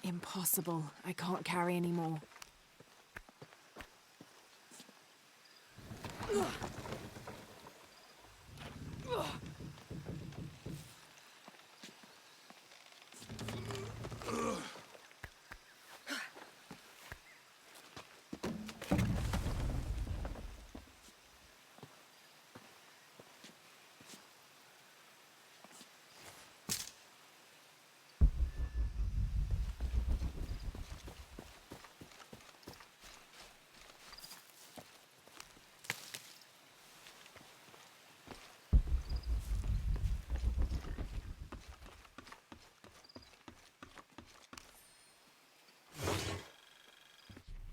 Impossible. I can't carry anymore.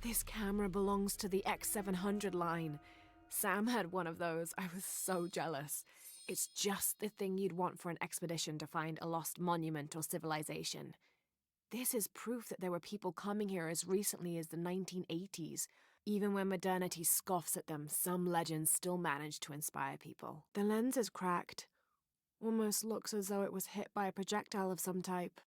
This camera belongs to the X700 line. Sam had one of those. I was so jealous. It's just the thing you'd want for an expedition to find a lost monument or civilization. This is proof that there were people coming here as recently as the 1980s. Even when modernity scoffs at them, some legends still manage to inspire people. The lens is cracked. Almost looks as though it was hit by a projectile of some type.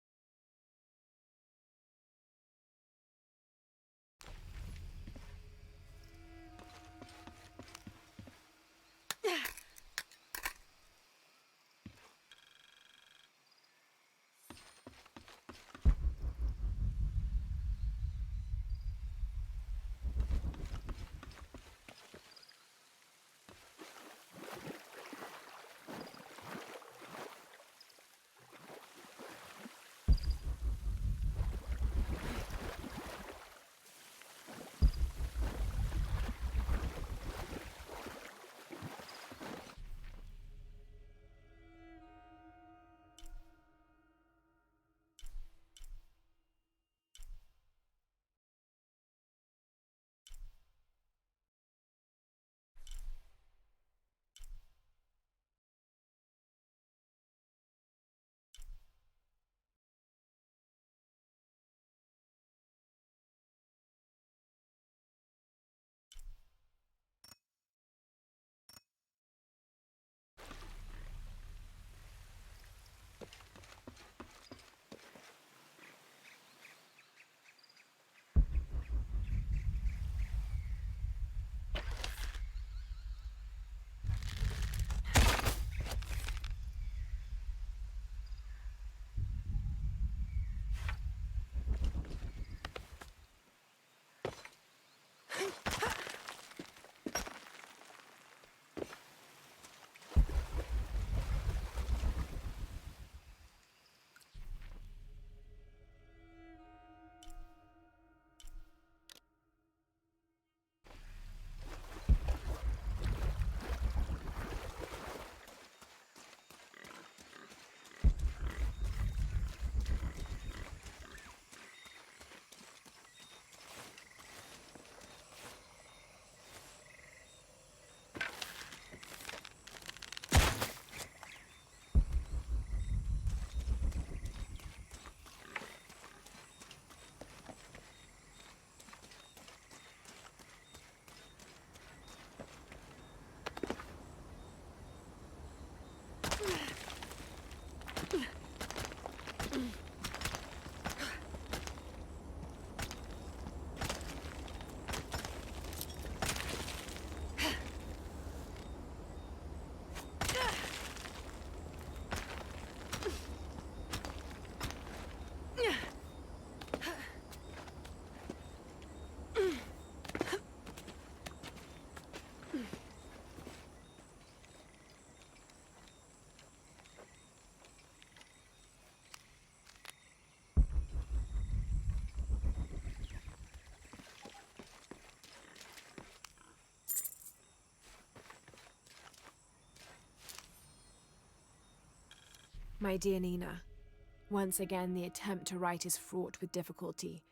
My dear Nina, once again the attempt to write is fraught with difficulty.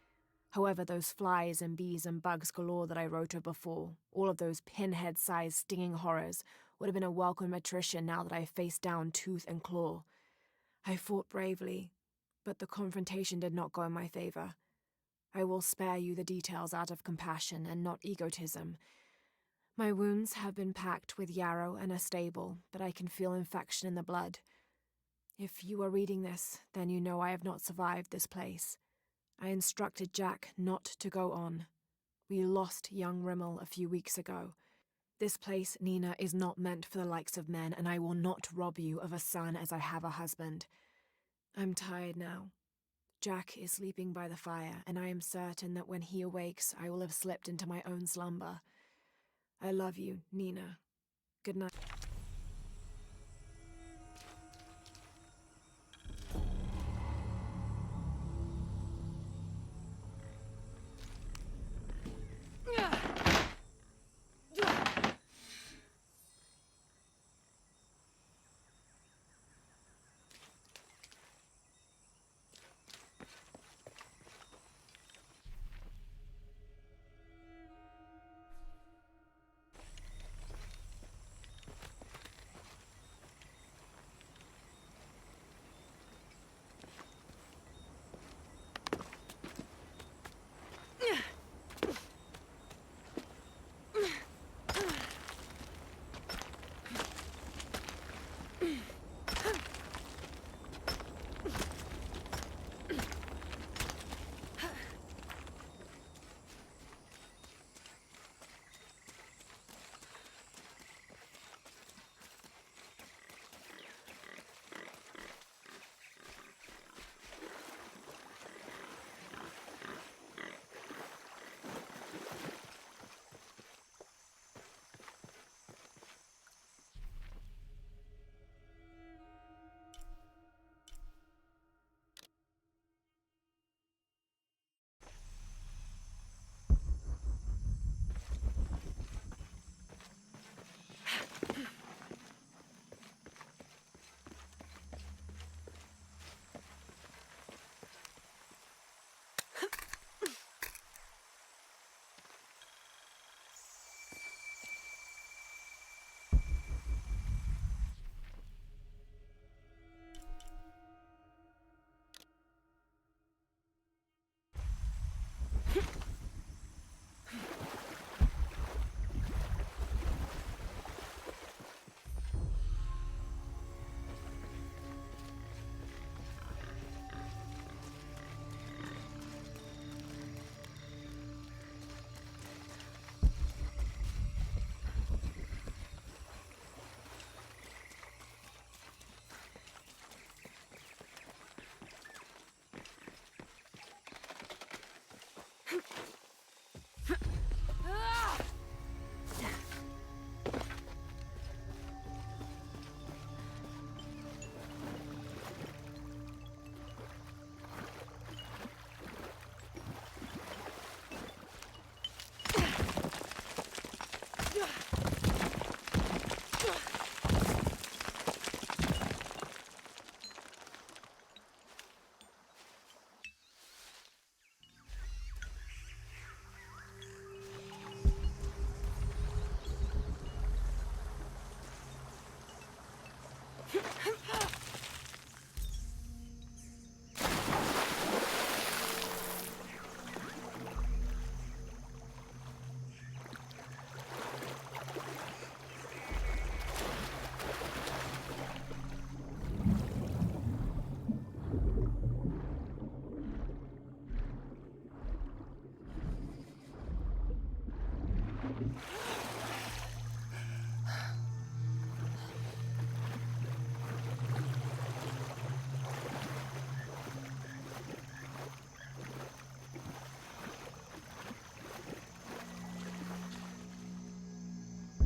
However, those flies and bees and bugs galore that I wrote of before, all of those pinhead-sized stinging horrors, would have been a welcome attrition now that I faced down tooth and claw. I fought bravely, but the confrontation did not go in my favor. I will spare you the details out of compassion and not egotism. My wounds have been packed with yarrow and are stable, but I can feel infection in the blood. If you are reading this, then you know I have not survived this place. I instructed Jack not to go on. We lost young Rimmel a few weeks ago. This place, Nina, is not meant for the likes of men, and I will not rob you of a son as I have a husband. I'm tired now. Jack is sleeping by the fire, and I am certain that when he awakes, I will have slipped into my own slumber. I love you, Nina. Good night.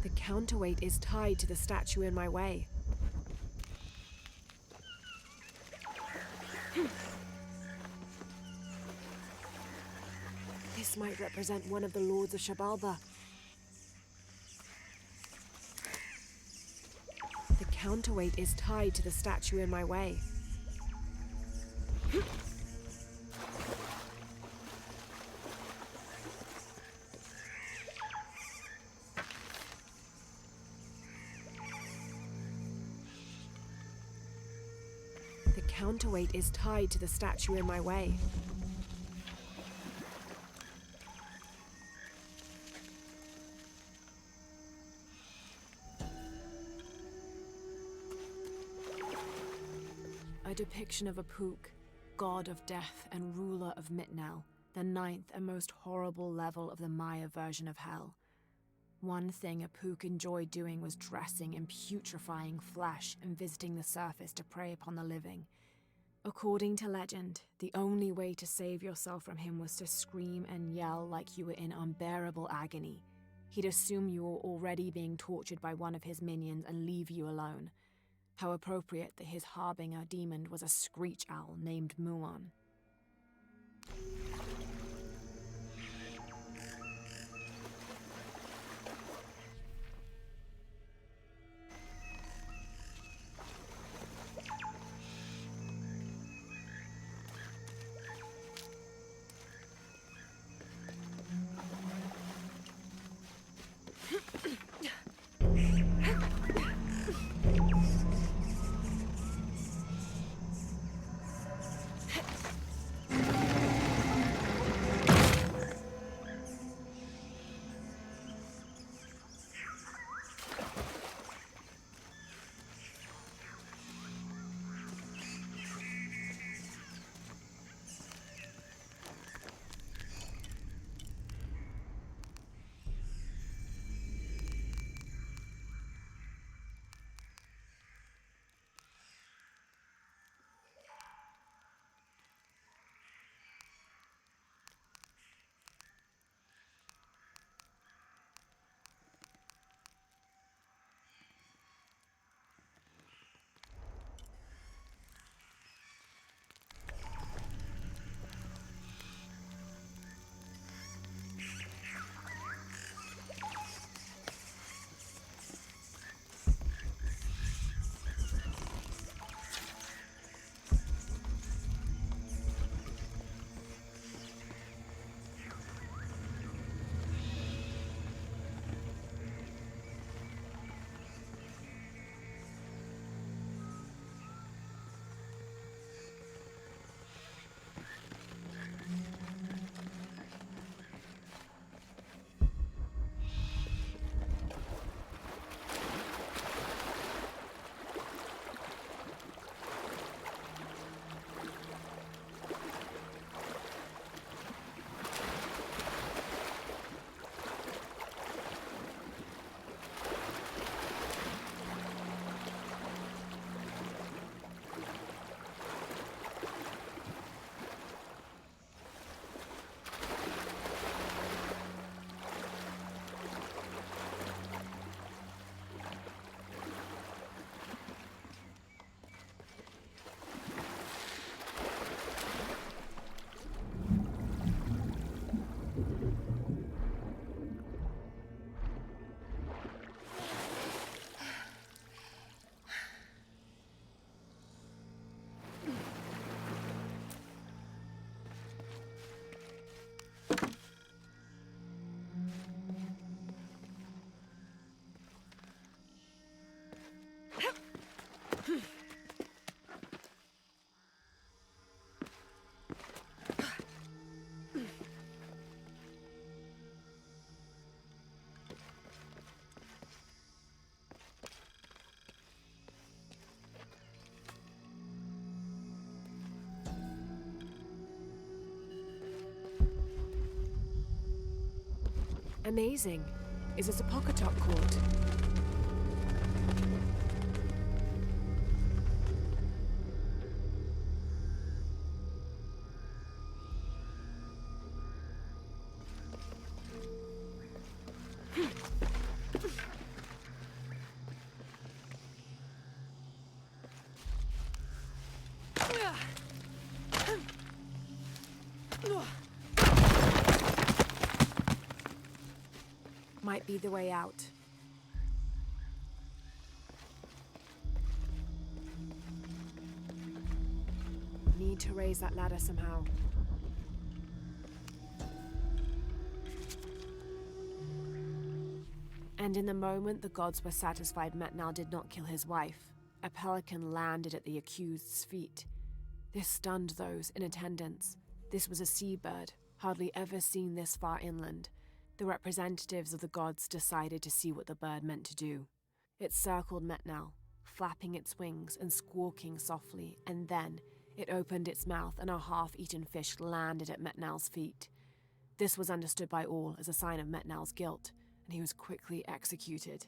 The counterweight is tied to the statue in my way. This might represent one of the Lords of Shabalba. The counterweight is tied to the statue in my way. The counterweight is tied to the statue in my way. A depiction of a Pook, god of death and ruler of Mitnell, the ninth and most horrible level of the Maya version of hell. One thing Apuk enjoyed doing was dressing in putrefying flesh and visiting the surface to prey upon the living. According to legend, the only way to save yourself from him was to scream and yell like you were in unbearable agony. He'd assume you were already being tortured by one of his minions and leave you alone. How appropriate that his harbinger demon was a screech owl named Muon. Amazing. Is this a Pocketok court? Might be the way out. Need to raise that ladder somehow. And in the moment the gods were satisfied Metnal did not kill his wife, a pelican landed at the accused's feet. This stunned those in attendance. This was a seabird, hardly ever seen this far inland. The representatives of the gods decided to see what the bird meant to do. It circled Metnal, flapping its wings and squawking softly, and then, It opened its mouth, and a half-eaten fish landed at Metnal's feet. This was understood by all as a sign of Metnal's guilt, and he was quickly executed.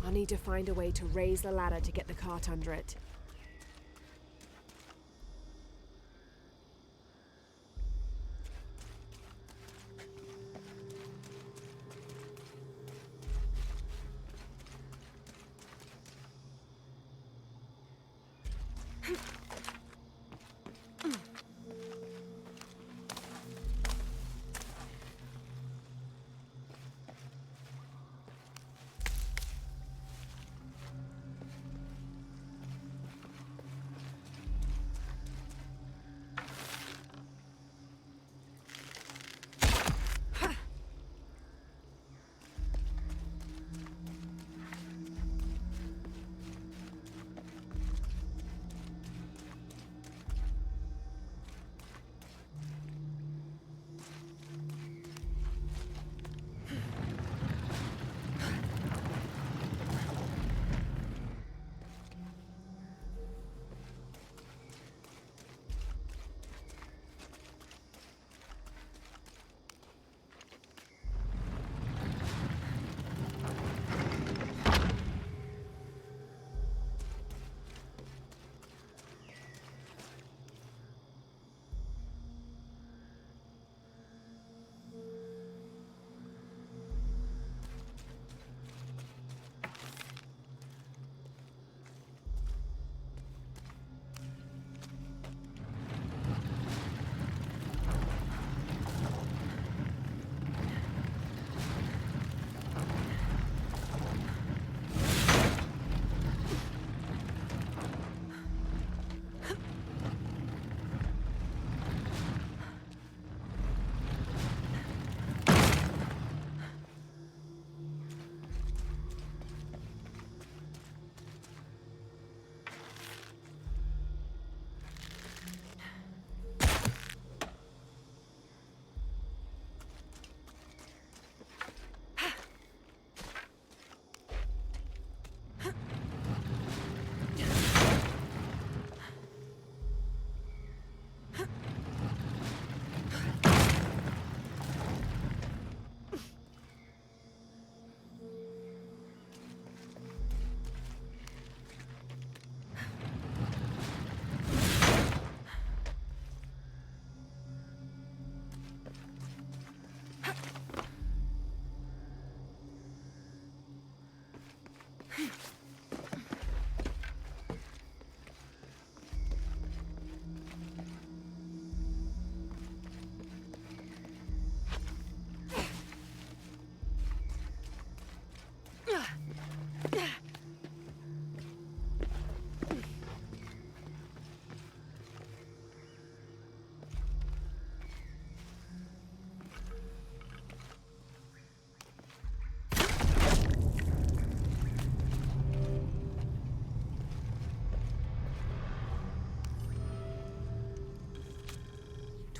I'll need to find a way to raise the ladder to get the cart under it.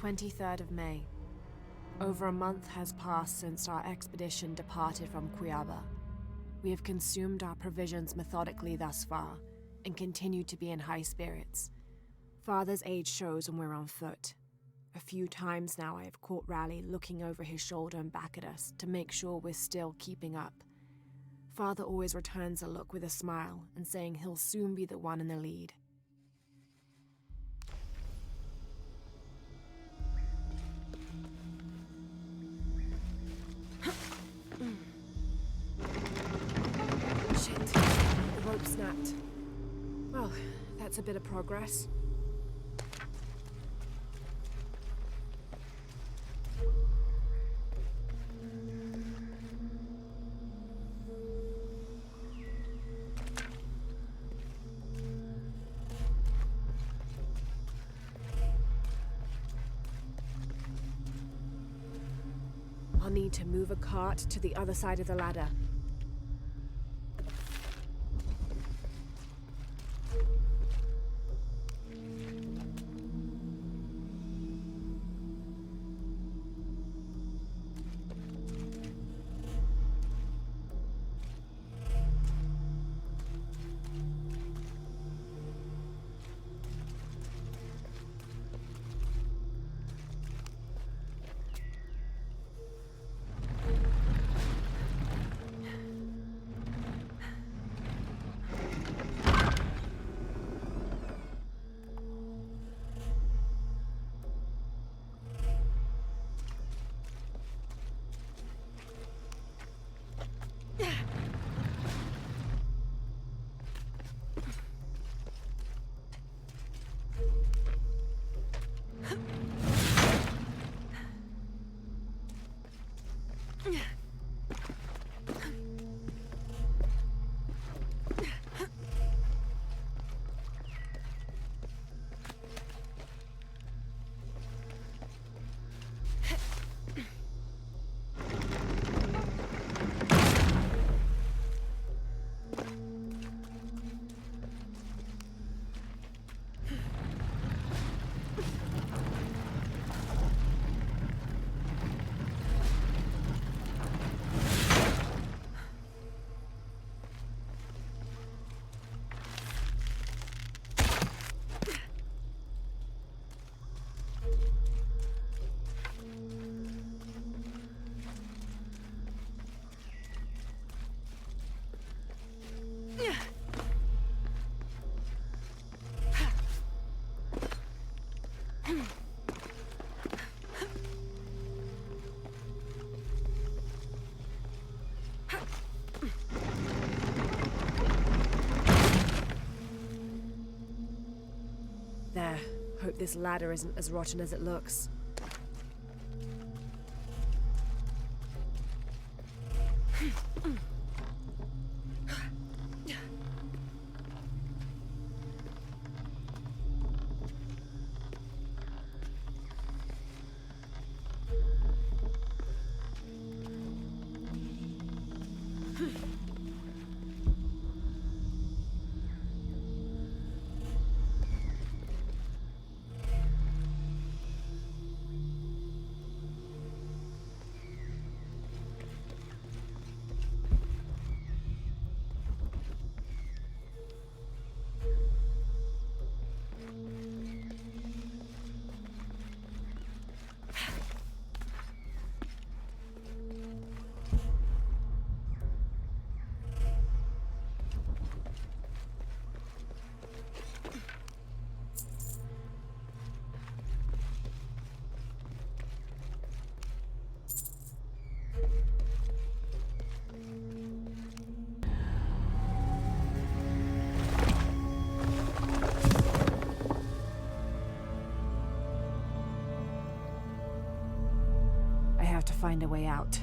"23rd of May. Over a month has passed since our expedition departed from Quyaba. We have consumed our provisions methodically thus far, and continue to be in high spirits. Father's age shows when we're on foot. A few times now I have caught Raleigh looking over his shoulder and back at us to make sure we're still keeping up. Father always returns a look with a smile and saying he'll soon be the one in the lead. Shit, the rope snapped. Well, that's a bit of progress. need to move a cart to the other side of the ladder. There. Hope this ladder isn't as rotten as it looks. I have to find a way out.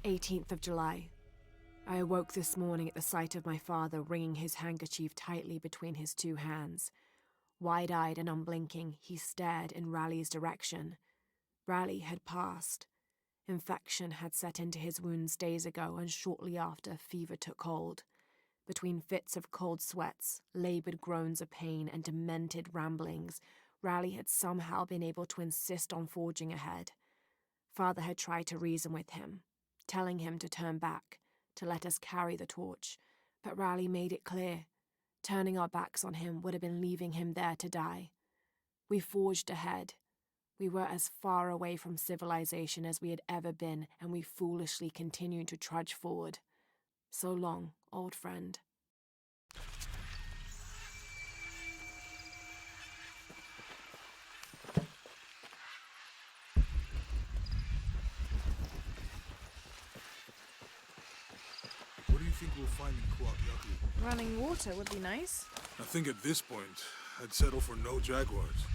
18th of July. I awoke this morning at the sight of my father wringing his handkerchief tightly between his two hands. Wide-eyed and unblinking, he stared in Raleigh's direction. Raleigh had passed. Infection had set into his wounds days ago, and shortly after, fever took hold. Between fits of cold sweats, laboured groans of pain, and demented ramblings, Raleigh had somehow been able to insist on forging ahead. Father had tried to reason with him, telling him to turn back, to let us carry the torch, but Raleigh made it clear. Turning our backs on him would have been leaving him there to die. We forged ahead. We were as far away from civilization as we had ever been, and we foolishly continued to trudge forward. So long, old friend. What do you think we'll find in Kuat Yaku? Running water would be nice. I think at this point, I'd settle for no jaguars.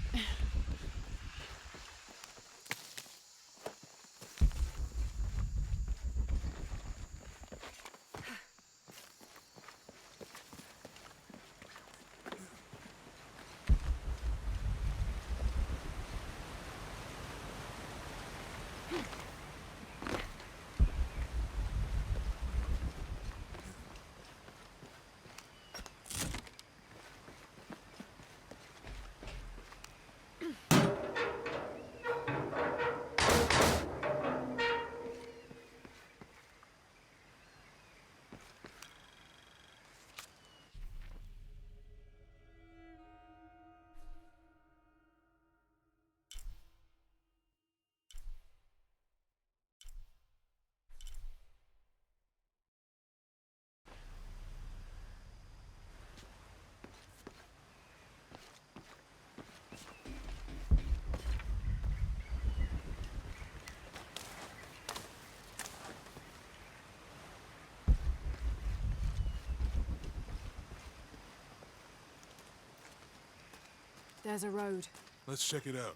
There's a road. Let's check it out.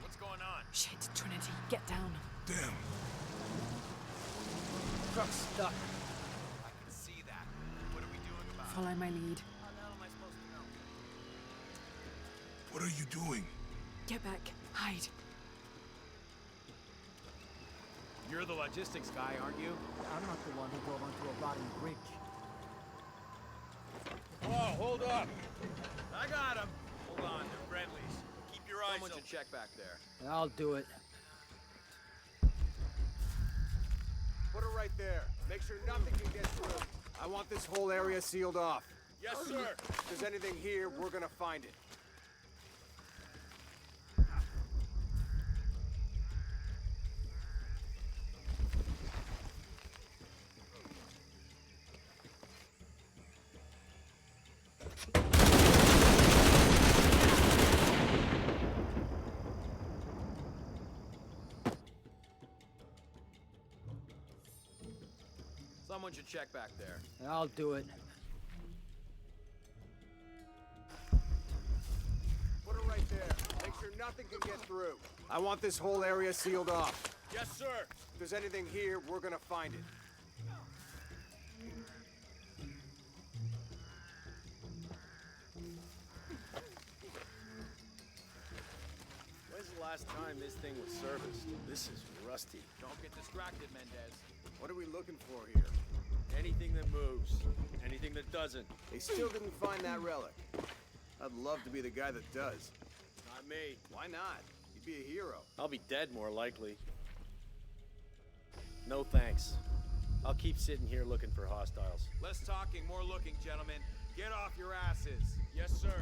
What's going on? Shit, Trinity, get down. Damn. Truck's stuck. I can see that. What are we doing about it? Follow my lead. How the hell am I supposed to know? What are you doing? Get back. Hide. You're the logistics guy, aren't you? I'm not the one who drove onto a rotting bridge. Oh, hold up. I got him. Hold on, they're friendlies. Keep your eyes open. Someone should check back there. I'll do it. Put her right there. Make sure nothing can get through. I want this whole area sealed off. Yes, sir. If there's anything here, we're gonna find it. Someone should check back there. I'll do it. Put her right there. Make sure nothing can get through. I want this whole area sealed off. Yes, sir. If there's anything here, we're gonna find it. When's the last time this thing was serviced? This is rusty. Don't get distracted, Mendez. What are we looking for here? Anything that moves. Anything that doesn't. They still didn't find that relic. I'd love to be the guy that does. Not me. Why not? You'd be a hero. I'll be dead more likely. No thanks. I'll keep sitting here looking for hostiles. Less talking, more looking, gentlemen. Get off your asses. Yes, sir.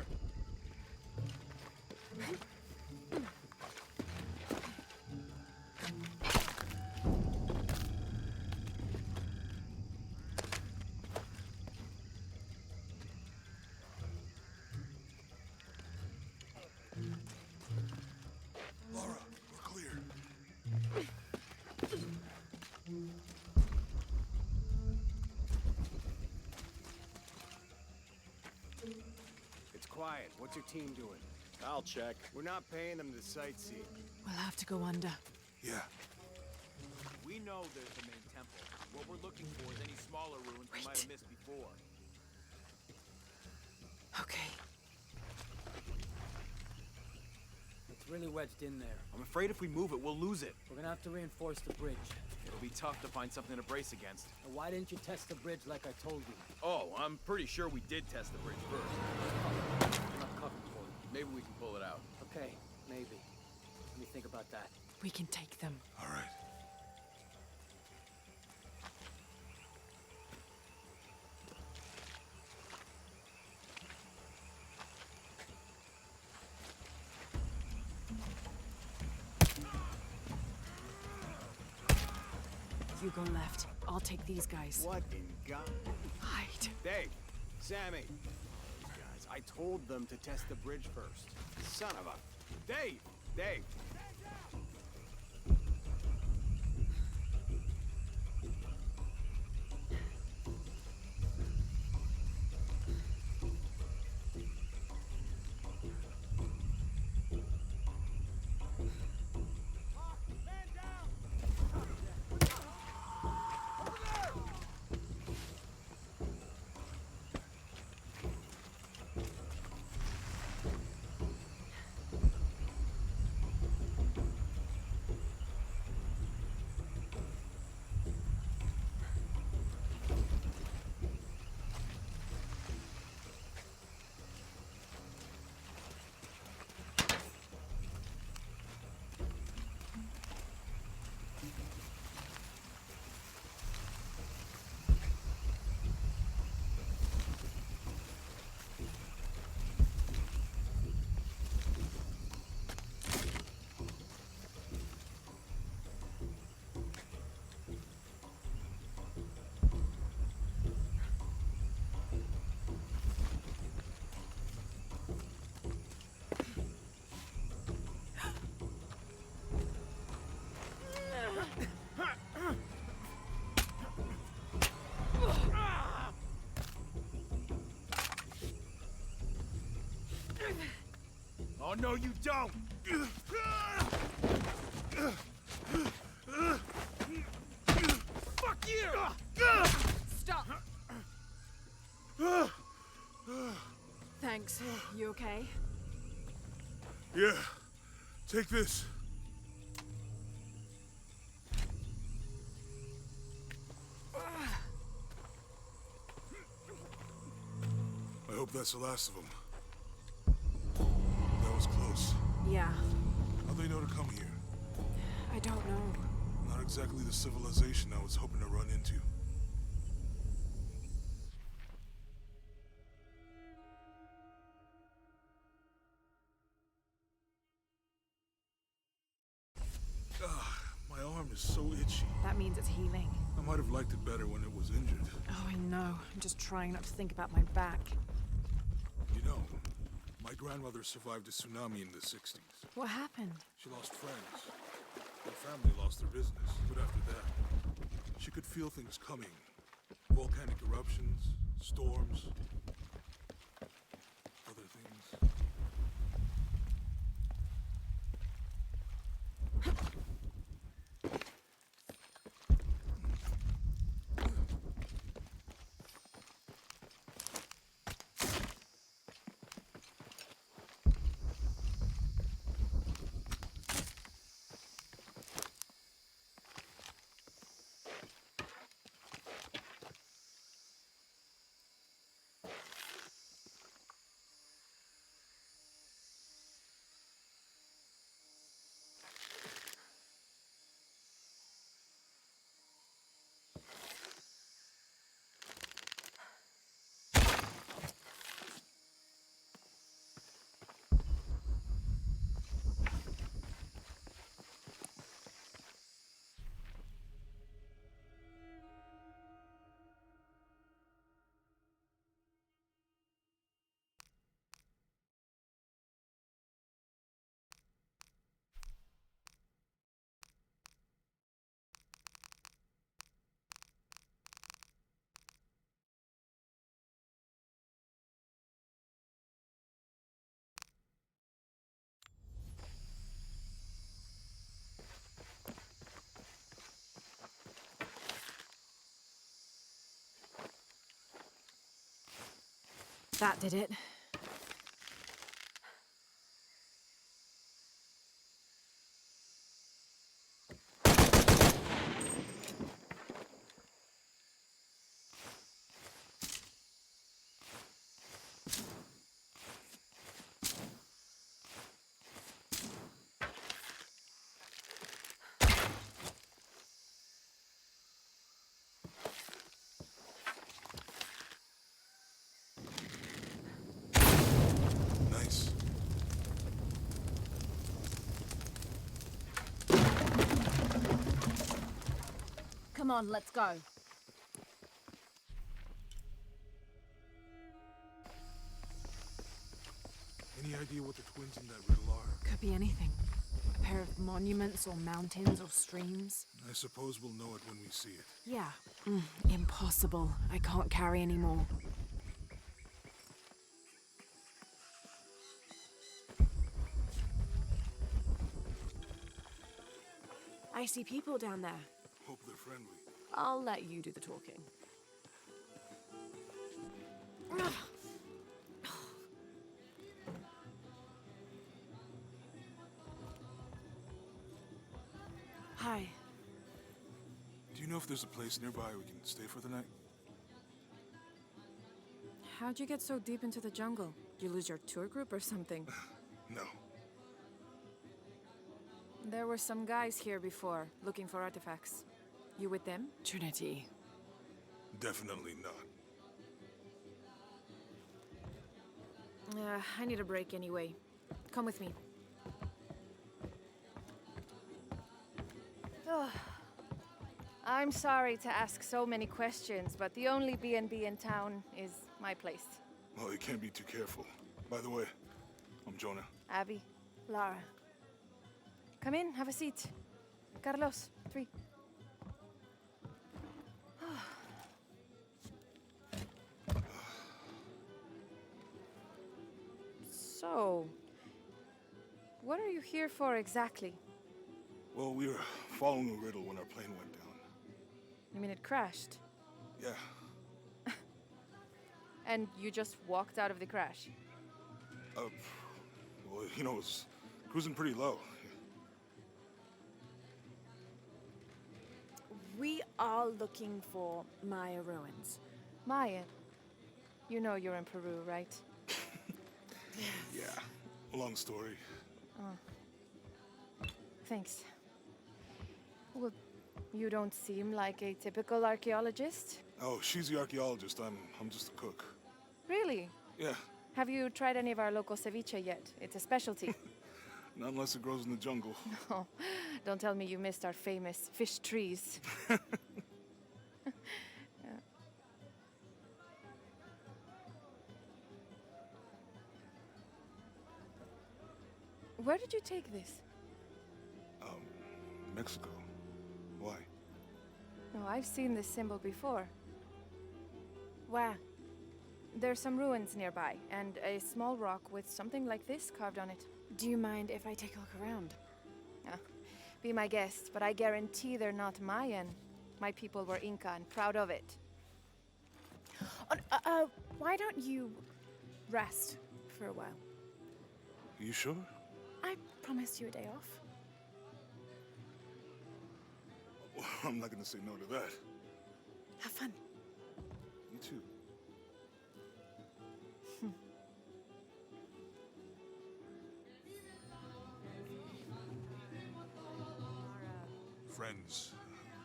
Laura, we're clear. It's quiet. What's your team doing? I'll check. We're not paying them to sightsee. We'll have to go under. Yeah. We know there's the main temple. What we're looking for is any smaller ruins we might have missed before. Okay. It's really wedged in there. I'm afraid if we move it, we'll lose it. We're gonna have to reinforce the bridge. It'll be tough to find something to brace against. Now, why didn't you test the bridge like I told you? Oh, I'm pretty sure we did test the bridge first. I'm not covered for it. Maybe we can pull it out. Okay, maybe. Let me think about that. We can take them. All right. You go left. I'll take these guys. What in God? Hide. Dave, Sammy. Guys, I told them to test the bridge first. Son of a... Dave! Dave! Oh, no, you don't! Fuck you! Stop! Thanks. You okay? Yeah. Take this. I hope that's the last of them. That was close. Yeah. How'd they know to come here? I don't know. Not exactly the civilization I was hoping to run into. My arm is so itchy. That means it's healing. I might have liked it better when it was injured. Oh, I know. I'm just trying not to think about my back. You know, my grandmother survived a tsunami in the 60s. What happened? She lost friends. Her family lost their business. But after that, she could feel things coming. Volcanic eruptions, storms, other things. That did it. Nice. Come on, let's go. Any idea what the twins in that riddle are? Could be anything. A pair of monuments or mountains or streams. I suppose we'll know it when we see it. Yeah. Impossible. I can't carry anymore. I see people down there. Hope they're friendly. I'll let you do the talking. Hi. Do you know if there's a place nearby we can stay for the night? How'd you get so deep into the jungle? You lose your tour group or something? No. There were some guys here before, looking for artifacts. You with them? Trinity. Definitely not. I need a break anyway. Come with me. I'm sorry to ask so many questions, but the only B&B in town is my place. Well, you can't be too careful. By the way, I'm Jonah. Abby, Lara. Come in, have a seat. Carlos, 3. So, what are you here for exactly? Well, we were following a riddle when our plane went down. You mean it crashed? Yeah. And you just walked out of the crash? Well, it was cruising pretty low. We are looking for Maya ruins. Maya, you know you're in Peru, right? Yeah. Long story. Thanks. Well, you don't seem like a typical archaeologist. Oh, she's the archaeologist. I'm just a cook. Really? Yeah. Have you tried any of our local ceviche yet? It's a specialty. Not unless it grows in the jungle. Oh, don't tell me you missed our famous fish trees. Where did you take this? Mexico. Why? No, I've seen this symbol before. Where? There's some ruins nearby, and a small rock with something like this carved on it. Do you mind if I take a look around? Be my guest, but I guarantee they're not Mayan. My people were Inca and proud of it. Why don't you rest for a while? You sure? I promised you a day off. Well, I'm not gonna say no to that. Have fun. You too. Friends,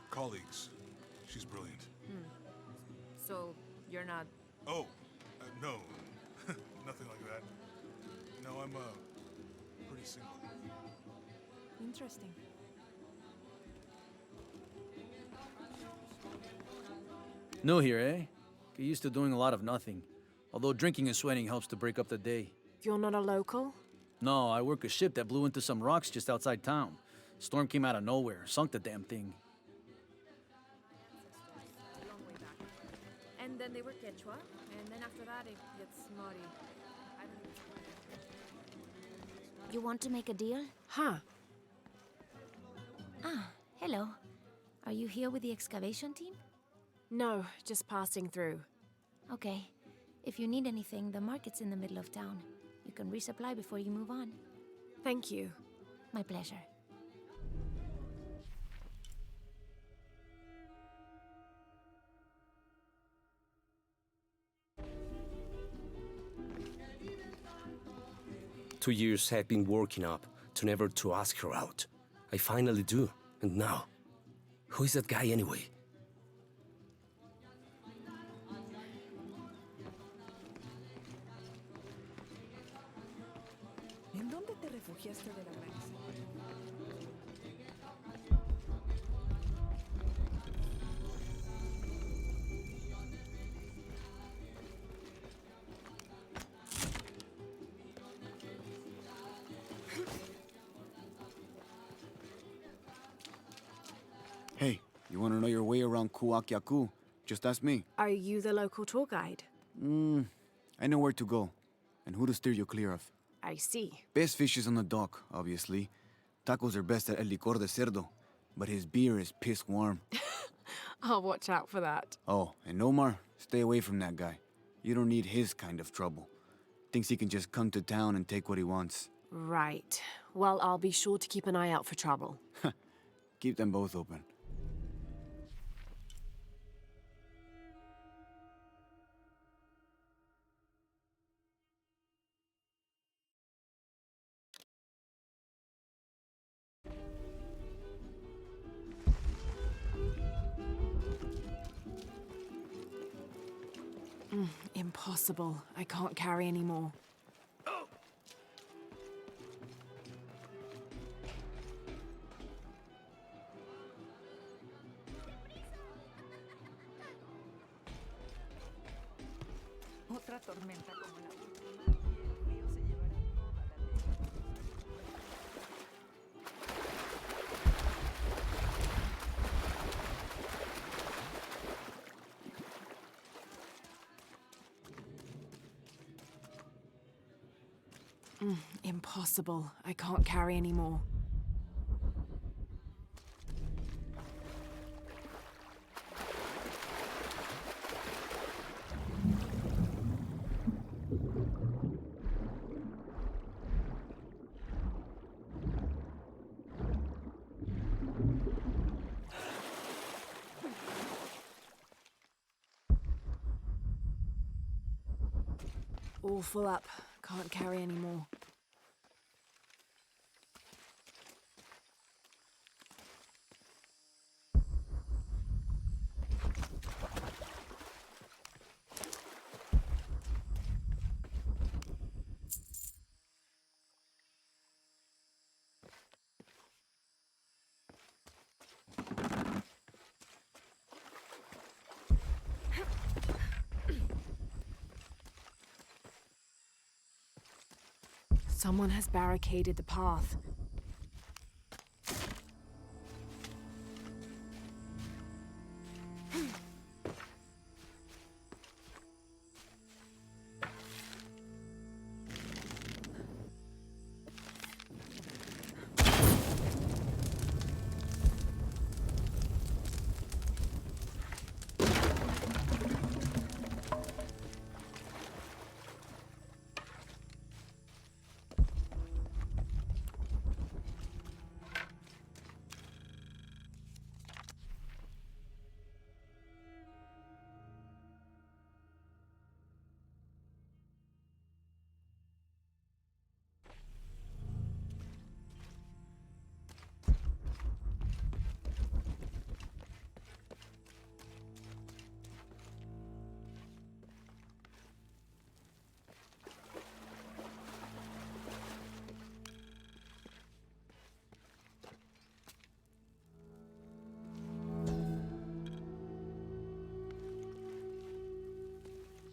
colleagues. She's brilliant. So, you're not... Oh, no. Nothing like that. No, I'm, pretty single. Interesting. New here, eh? Get used to doing a lot of nothing. Although drinking and sweating helps to break up the day. You're not a local? No, I work a ship that blew into some rocks just outside town. Storm came out of nowhere, sunk the damn thing. And then they were Quechua, and then after that it gets Mari. You want to make a deal? Huh. Ah, hello. Are you here with the excavation team? No, just passing through. Okay. If you need anything, the market's in the middle of town. You can resupply before you move on. Thank you. My pleasure. Two years I've been working up to never to ask her out. I finally do, and now, who is that guy anyway? ¿En dónde te refugiaste de la graniza? Hey, you want to know your way around Kuakyaku? Just ask me. Are you the local tour guide? I know where to go, and who to steer you clear of. I see. Best fish is on the dock, obviously. Tacos are best at El Licor de Cerdo, but his beer is piss warm. I'll watch out for that. Oh, and Omar, stay away from that guy. You don't need his kind of trouble. Thinks he can just come to town and take what he wants. Right. Well, I'll be sure to keep an eye out for trouble. Keep them both open. Impossible. I can't carry any more. Otra tormenta como la última. El río se llevará toda la leche. Impossible. I can't carry anymore. All full up. Can't carry anymore. Someone has barricaded the path.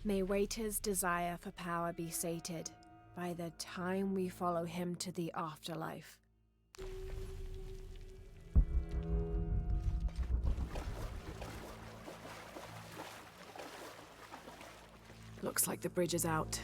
May Waiter's desire for power be sated by the time we follow him to the afterlife. Looks like the bridge is out.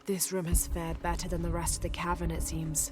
This room has fared better than the rest of the cavern, it seems.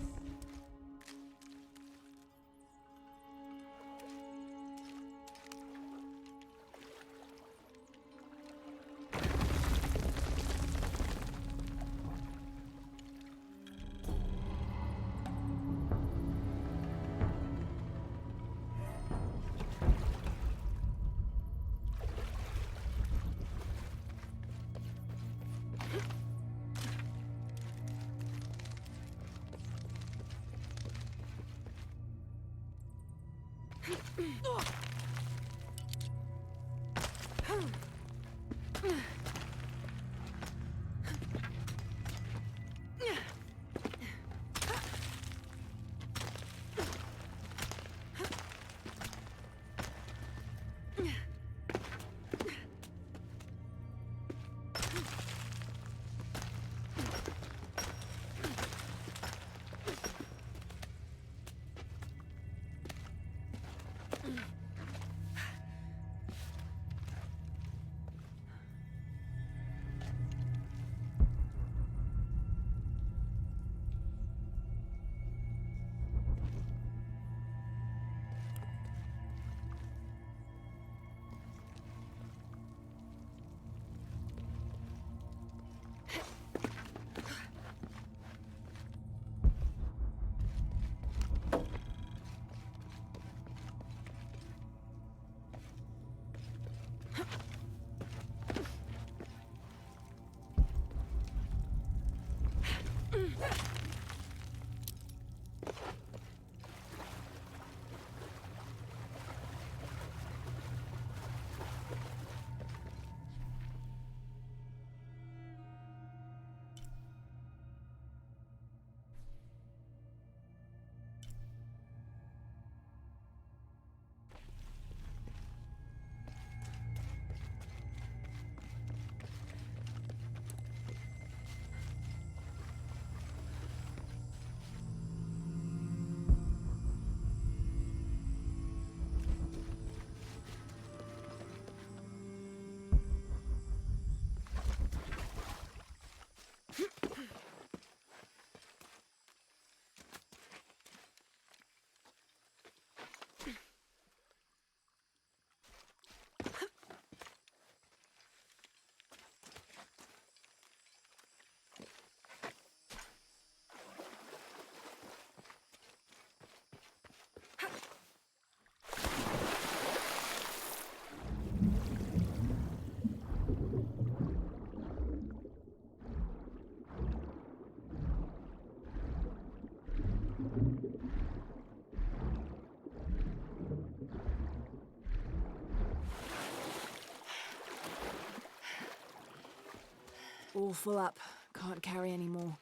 All full up. Can't carry any more.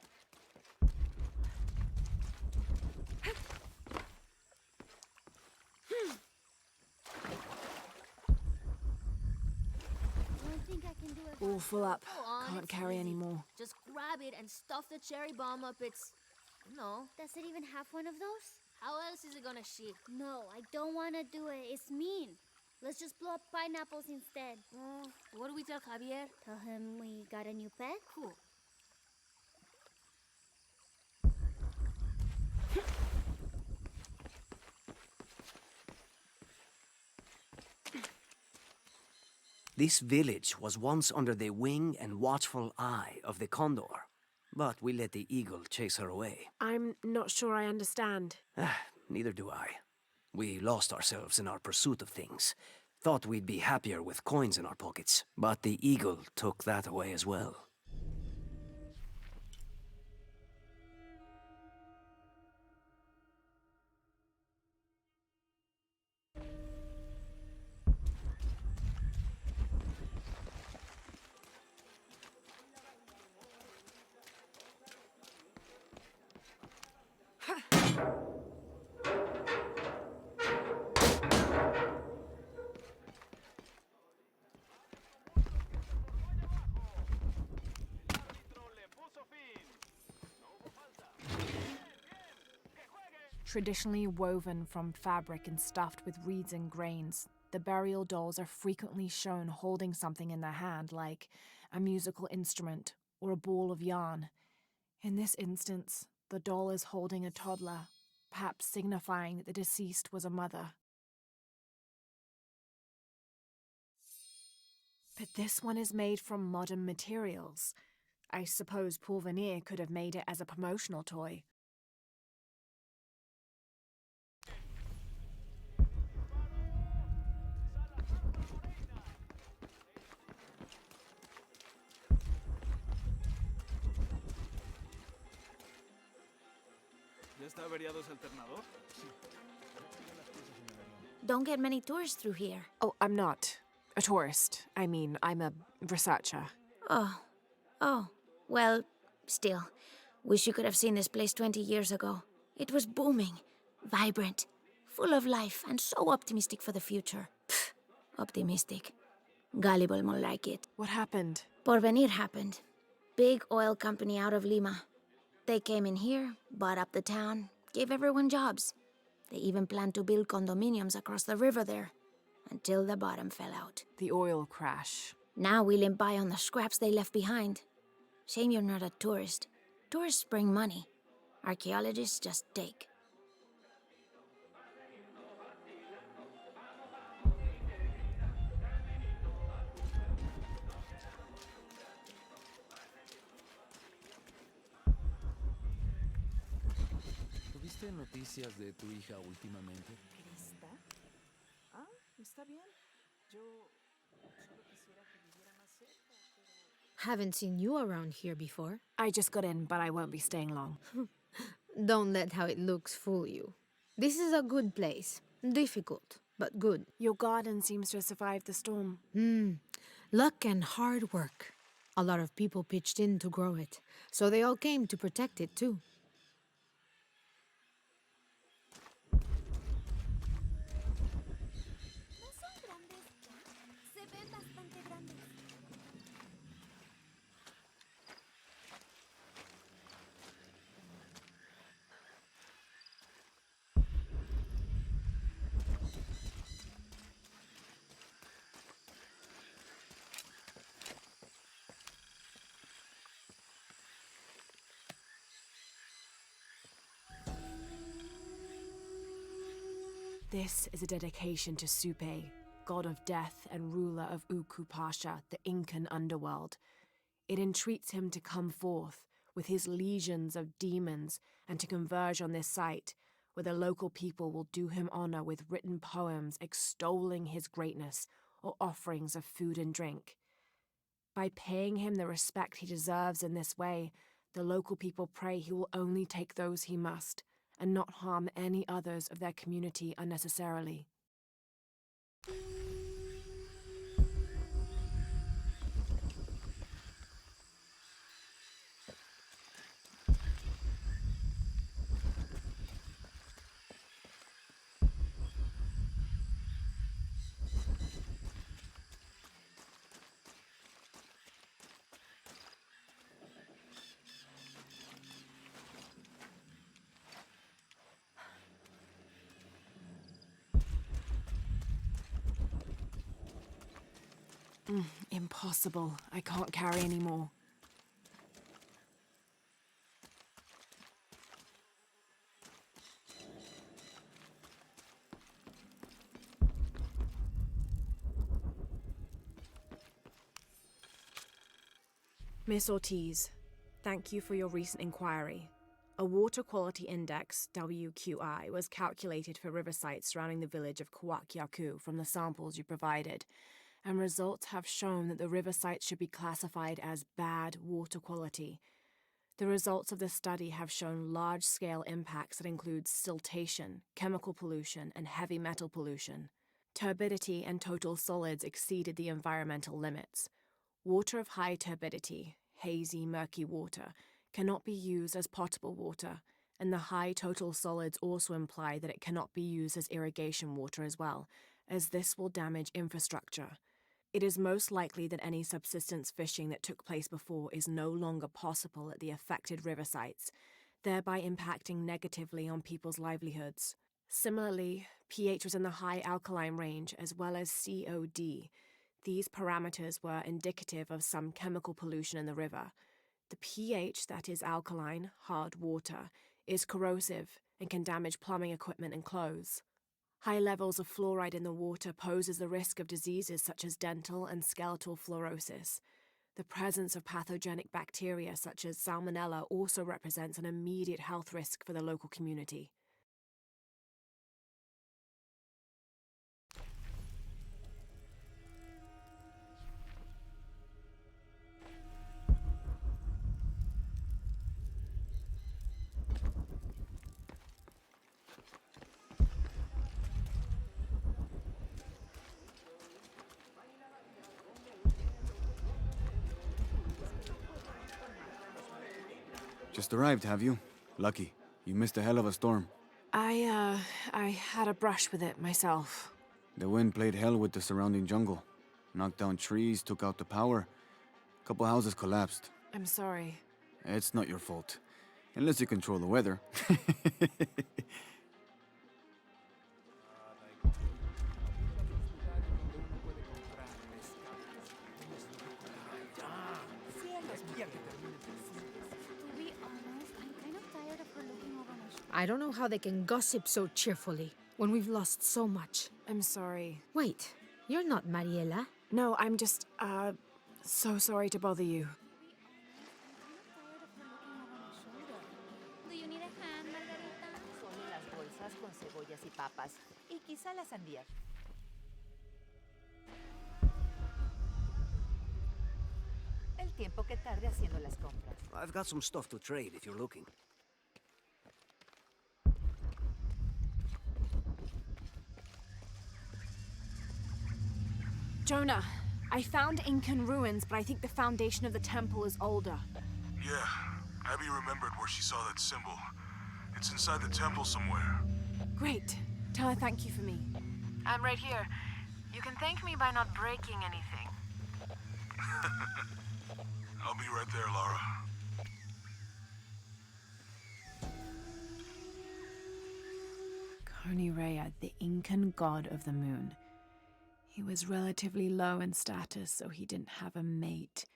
All full up. Can't carry any more. Just grab it and stuff the cherry bomb up its... No. Does it even have one of those? How else is it gonna shit? No, I don't want to do it. It's mean. Let's just blow up pineapples instead. What do we tell Javier? Tell him we got a new pet? Cool. This village was once under the wing and watchful eye of the condor, but we let the eagle chase her away. I'm not sure I understand. Neither do I. We lost ourselves in our pursuit of things. Thought we'd be happier with coins in our pockets, but the eagle took that away as well. Traditionally woven from fabric and stuffed with reeds and grains, the burial dolls are frequently shown holding something in their hand, like a musical instrument or a ball of yarn. In this instance, the doll is holding a toddler, perhaps signifying that the deceased was a mother. But this one is made from modern materials. I suppose Paul Veneer could have made it as a promotional toy. ¿Ya está averiado ese alternador? Don't get many tourists through here. Oh, I'm not a tourist. I mean, I'm a researcher. Oh. Well, still. Wish you could have seen this place 20 years ago. It was booming, vibrant, full of life, and so optimistic for the future. Pfft, optimistic. Gullible more like it. What happened? Porvenir happened. Big oil company out of Lima. They came in here, bought up the town, gave everyone jobs. They even planned to build condominiums across the river there, until the bottom fell out. The oil crash. Now we limp by on the scraps they left behind. Shame you're not a tourist. Tourists bring money. Archaeologists just take. ¿Tuviste noticias de tu hija últimamente? ¿Krista? Ah, está bien. Yo solo quisiera que viviera más cerca, pero... Haven't seen you around here before. I just got in, but I won't be staying long. Don't let how it looks fool you. This is a good place. Difficult, but good. Your garden seems to have survived the storm. Luck and hard work. A lot of people pitched in to grow it, so they all came to protect it too. This is a dedication to Supe, god of death and ruler of Uku Pasha, the Incan underworld. It entreats him to come forth with his legions of demons and to converge on this site, where the local people will do him honor with written poems extolling his greatness or offerings of food and drink. By paying him the respect he deserves in this way, the local people pray he will only take those he must, and not harm any others of their community unnecessarily. Impossible. I can't carry any more. Miss Ortiz, thank you for your recent inquiry. A Water Quality Index, WQI, was calculated for river sites surrounding the village of Kuwakyaku from the samples you provided, and results have shown that the river sites should be classified as bad water quality. The results of the study have shown large-scale impacts that include siltation, chemical pollution, and heavy metal pollution. Turbidity and total solids exceeded the environmental limits. Water of high turbidity, hazy, murky water, cannot be used as potable water, and the high total solids also imply that it cannot be used as irrigation water as well, as this will damage infrastructure. It is most likely that any subsistence fishing that took place before is no longer possible at the affected river sites, thereby impacting negatively on people's livelihoods. Similarly, pH was in the high alkaline range as well as COD. These parameters were indicative of some chemical pollution in the river. The pH that is alkaline, hard water, is corrosive and can damage plumbing equipment and clothes. High levels of fluoride in the water poses the risk of diseases such as dental and skeletal fluorosis. The presence of pathogenic bacteria such as Salmonella also represents an immediate health risk for the local community. Just arrived, have you? Lucky. You missed a hell of a storm. I had a brush with it myself. The wind played hell with the surrounding jungle. Knocked down trees, took out the power. A couple houses collapsed. I'm sorry. It's not your fault. Unless you control the weather. I don't know how they can gossip so cheerfully when we've lost so much. I'm sorry. Wait, you're not Mariela? No, I'm just, so sorry to bother you. Do you need a hand, Margarita? Solo las bolsas con cebollas y papas. Y quizá la sandía. El tiempo que tarde haciendo las compras. I've got some stuff to trade if you're looking. Jonah, I found Incan ruins, but I think the foundation of the temple is older. Yeah, Abby remembered where she saw that symbol. It's inside the temple somewhere. Great. Tell her thank you for me. I'm right here. You can thank me by not breaking anything. I'll be right there, Lara. Konirea, the Incan god of the moon. He was relatively low in status, so he didn't have a mate.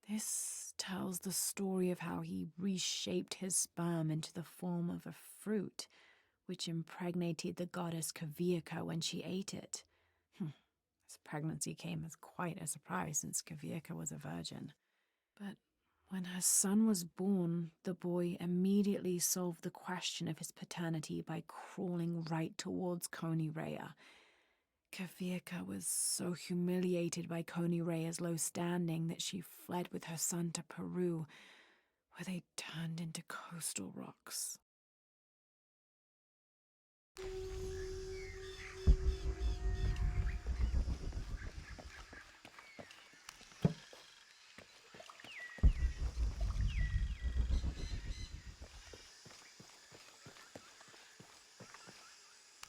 This tells the story of how he reshaped his sperm into the form of a fruit, which impregnated the goddess Kavika when she ate it. His pregnancy came as quite a surprise since Kavika was a virgin. But when her son was born, the boy immediately solved the question of his paternity by crawling right towards Konirea. Kavika was so humiliated by Konirea's low standing that she fled with her son to Peru, where they turned into coastal rocks.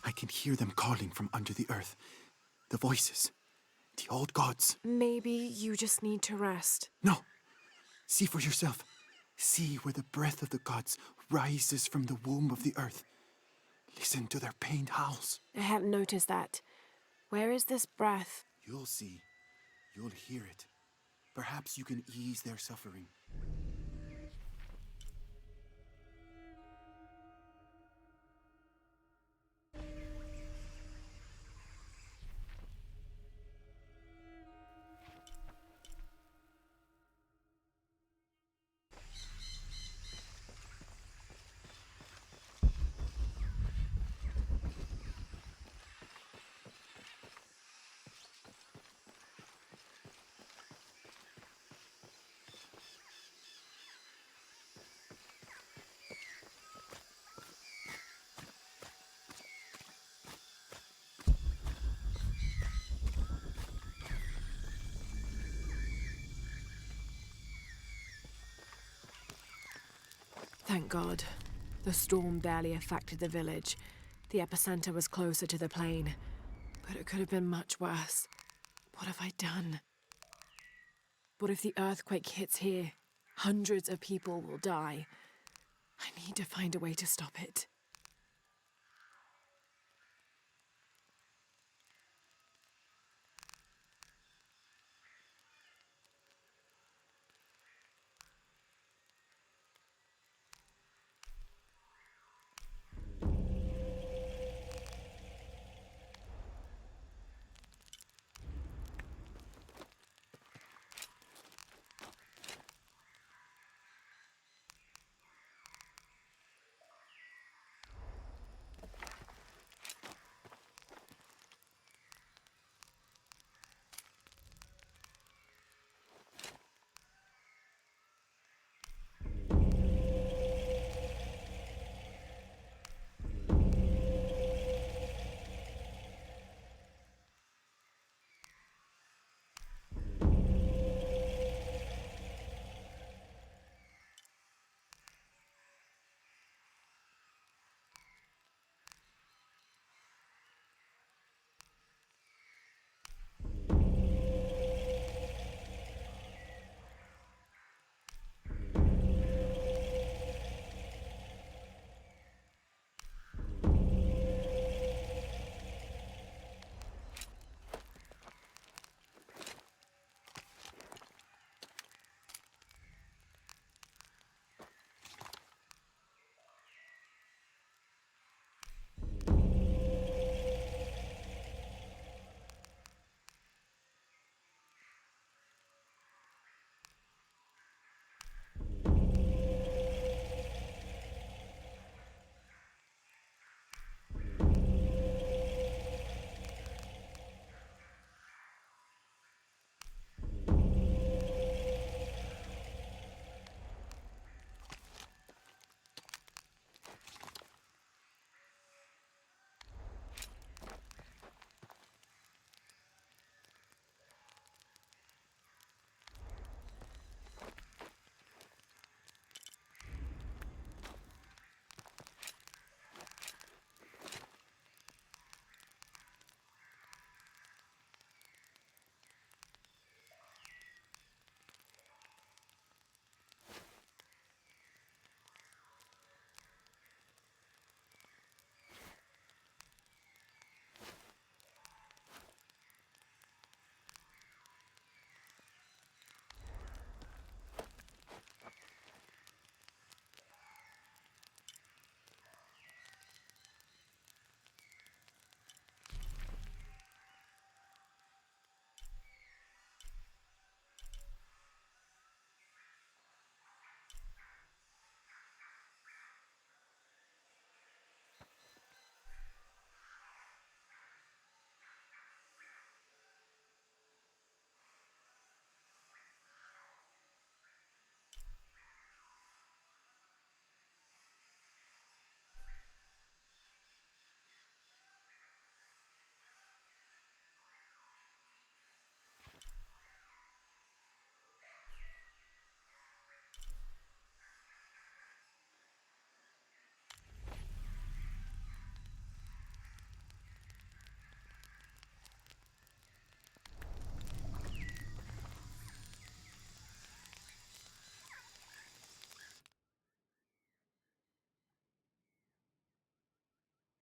I can hear them calling from under the earth. The voices. The old gods. Maybe you just need to rest. No. See for yourself. See where the breath of the gods rises from the womb of the earth. Listen to their pained howls. I hadn't noticed that. Where is this breath? You'll see. You'll hear it. Perhaps you can ease their suffering. Thank God. The storm barely affected the village. The epicenter was closer to the plain. But it could have been much worse. What have I done? What if the earthquake hits here? Hundreds of people will die. I need to find a way to stop it.